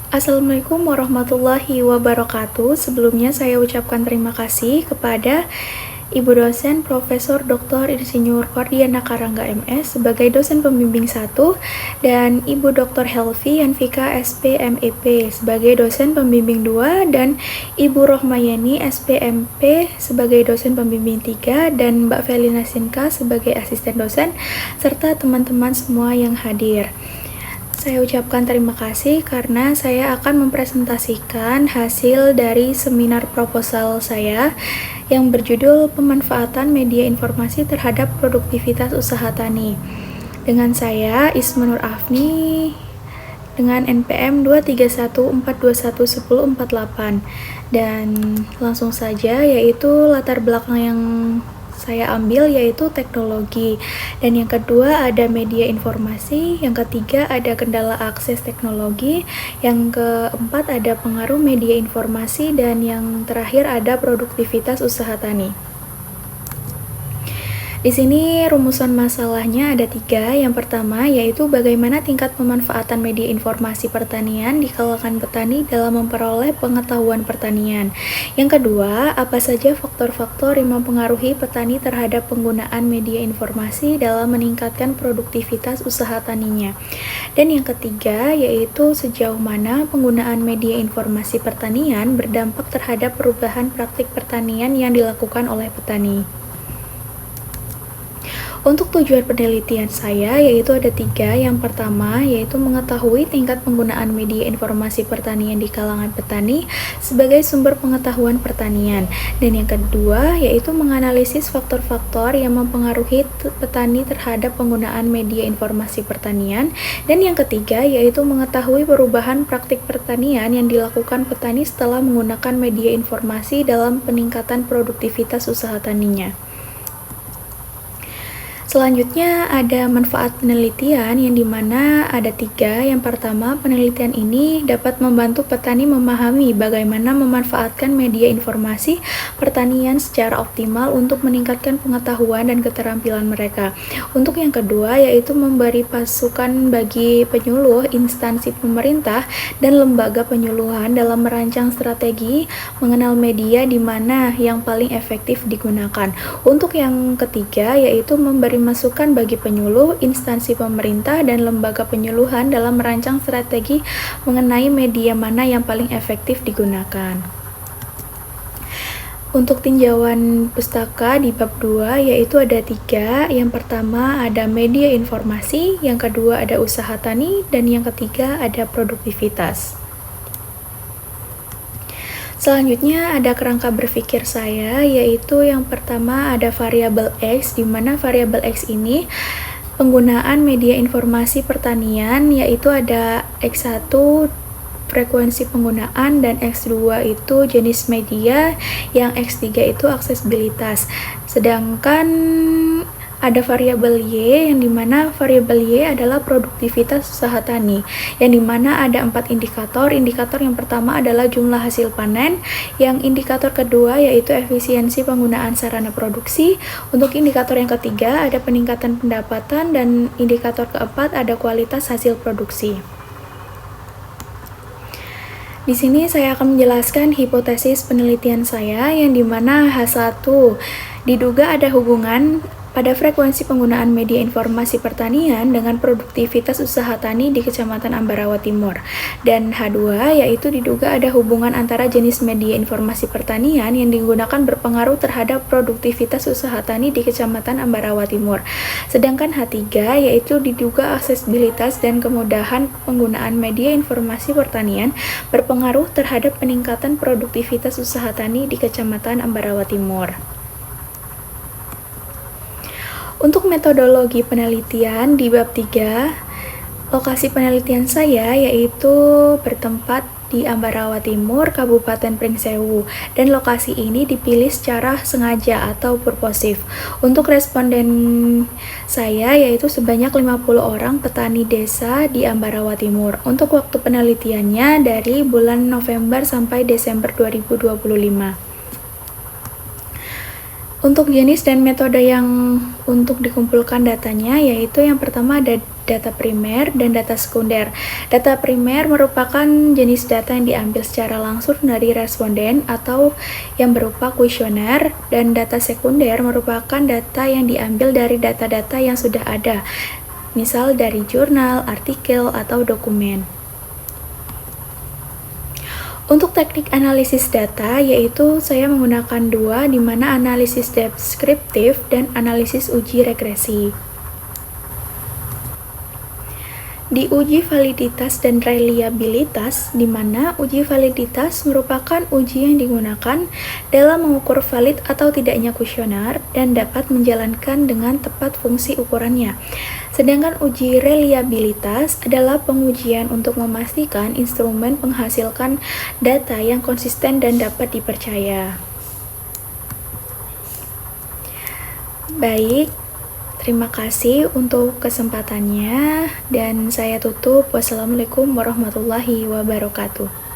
Assalamualaikum warahmatullahi wabarakatuh. Sebelumnya saya ucapkan terima kasih kepada Ibu dosen Profesor Dr. Insinyur Kordiana Karangga MS sebagai dosen pembimbing 1 dan Ibu Dr. Helvi Yanvika SPMEP sebagai dosen pembimbing 2 dan Ibu Rohmayeni SPMP sebagai dosen pembimbing 3 dan Mbak Felina Sinka sebagai asisten dosen serta teman-teman semua yang hadir. Saya ucapkan terima kasih karena saya akan mempresentasikan hasil dari seminar proposal saya yang berjudul Pemanfaatan Media Informasi Terhadap Produktivitas Usaha Tani. Dengan saya, Isma Nur Afni, dengan NPM 231421148. Dan langsung saja, yaitu latar belakang yang saya ambil yaitu teknologi, dan yang kedua ada media informasi, yang ketiga ada kendala akses teknologi, yang keempat ada pengaruh media informasi, dan yang terakhir ada produktivitas usaha tani. Di sini rumusan masalahnya ada 3. Yang pertama yaitu bagaimana tingkat pemanfaatan media informasi pertanian di kalangan petani dalam memperoleh pengetahuan pertanian. Yang kedua, apa saja faktor-faktor yang mempengaruhi petani terhadap penggunaan media informasi dalam meningkatkan produktivitas usaha taninya. Dan yang ketiga yaitu sejauh mana penggunaan media informasi pertanian berdampak terhadap perubahan praktik pertanian yang dilakukan oleh petani. Untuk tujuan penelitian saya yaitu ada 3. Yang pertama yaitu mengetahui tingkat penggunaan media informasi pertanian di kalangan petani sebagai sumber pengetahuan pertanian. Dan yang kedua yaitu menganalisis faktor-faktor yang mempengaruhi petani terhadap penggunaan media informasi pertanian. Dan yang ketiga yaitu mengetahui perubahan praktik pertanian yang dilakukan petani setelah menggunakan media informasi dalam peningkatan produktivitas usaha taninya. Selanjutnya ada manfaat penelitian yang dimana ada 3. Yang pertama, penelitian ini dapat membantu petani memahami bagaimana memanfaatkan media informasi pertanian secara optimal untuk meningkatkan pengetahuan dan keterampilan mereka. Untuk yang kedua, yaitu memberi pasukan bagi penyuluh, instansi pemerintah, dan lembaga penyuluhan dalam merancang strategi mengenal media di mana yang paling efektif digunakan. Untuk yang ketiga, yaitu memberi masukan bagi penyuluh, instansi pemerintah, dan lembaga penyuluhan dalam merancang strategi mengenai media mana yang paling efektif digunakan. Untuk tinjauan pustaka di bab 2 yaitu ada 3. Yang pertama ada media informasi, yang kedua ada usaha tani, dan yang ketiga ada produktivitas. Selanjutnya ada kerangka berpikir saya, yaitu yang pertama ada variabel X, di mana variabel X ini penggunaan media informasi pertanian, yaitu ada X1 frekuensi penggunaan dan X2 itu jenis media, yang X3 itu aksesibilitas. Sedangkan ada variabel Y, yang dimana variabel Y adalah produktivitas usaha tani, yang dimana ada 4 indikator. Indikator yang pertama adalah jumlah hasil panen, yang indikator kedua yaitu efisiensi penggunaan sarana produksi, untuk indikator yang ketiga ada peningkatan pendapatan, dan indikator keempat ada kualitas hasil produksi. Di sini saya akan menjelaskan hipotesis penelitian saya, yang dimana H1 diduga ada hubungan pada frekuensi penggunaan media informasi pertanian dengan produktivitas usaha tani di Kecamatan Ambarawa Timur. Dan H2 yaitu diduga ada hubungan antara jenis media informasi pertanian yang digunakan berpengaruh terhadap produktivitas usaha tani di Kecamatan Ambarawa Timur. Sedangkan H3 yaitu diduga aksesibilitas dan kemudahan penggunaan media informasi pertanian berpengaruh terhadap peningkatan produktivitas usaha tani di Kecamatan Ambarawa Timur. Untuk metodologi penelitian di bab 3, lokasi penelitian saya yaitu bertempat di Ambarawa Timur, Kabupaten Pringsewu, dan lokasi ini dipilih secara sengaja atau purposif. Untuk responden saya yaitu sebanyak 50 orang petani desa di Ambarawa Timur. Untuk waktu penelitiannya dari bulan November sampai Desember 2025. Untuk jenis dan metode yang untuk dikumpulkan datanya, yaitu yang pertama ada data primer dan data sekunder. Data primer merupakan jenis data yang diambil secara langsung dari responden atau yang berupa kuesioner, dan data sekunder merupakan data yang diambil dari data-data yang sudah ada, misal dari jurnal, artikel, atau dokumen. Untuk teknik analisis data, yaitu saya menggunakan dua, di mana analisis deskriptif dan analisis uji regresi. Di uji validitas dan reliabilitas, di mana uji validitas merupakan uji yang digunakan dalam mengukur valid atau tidaknya kuesioner dan dapat menjalankan dengan tepat fungsi ukurannya. Sedangkan uji reliabilitas adalah pengujian untuk memastikan instrumen menghasilkan data yang konsisten dan dapat dipercaya. Baik, terima kasih untuk kesempatannya, dan saya tutup. Wassalamualaikum warahmatullahi wabarakatuh.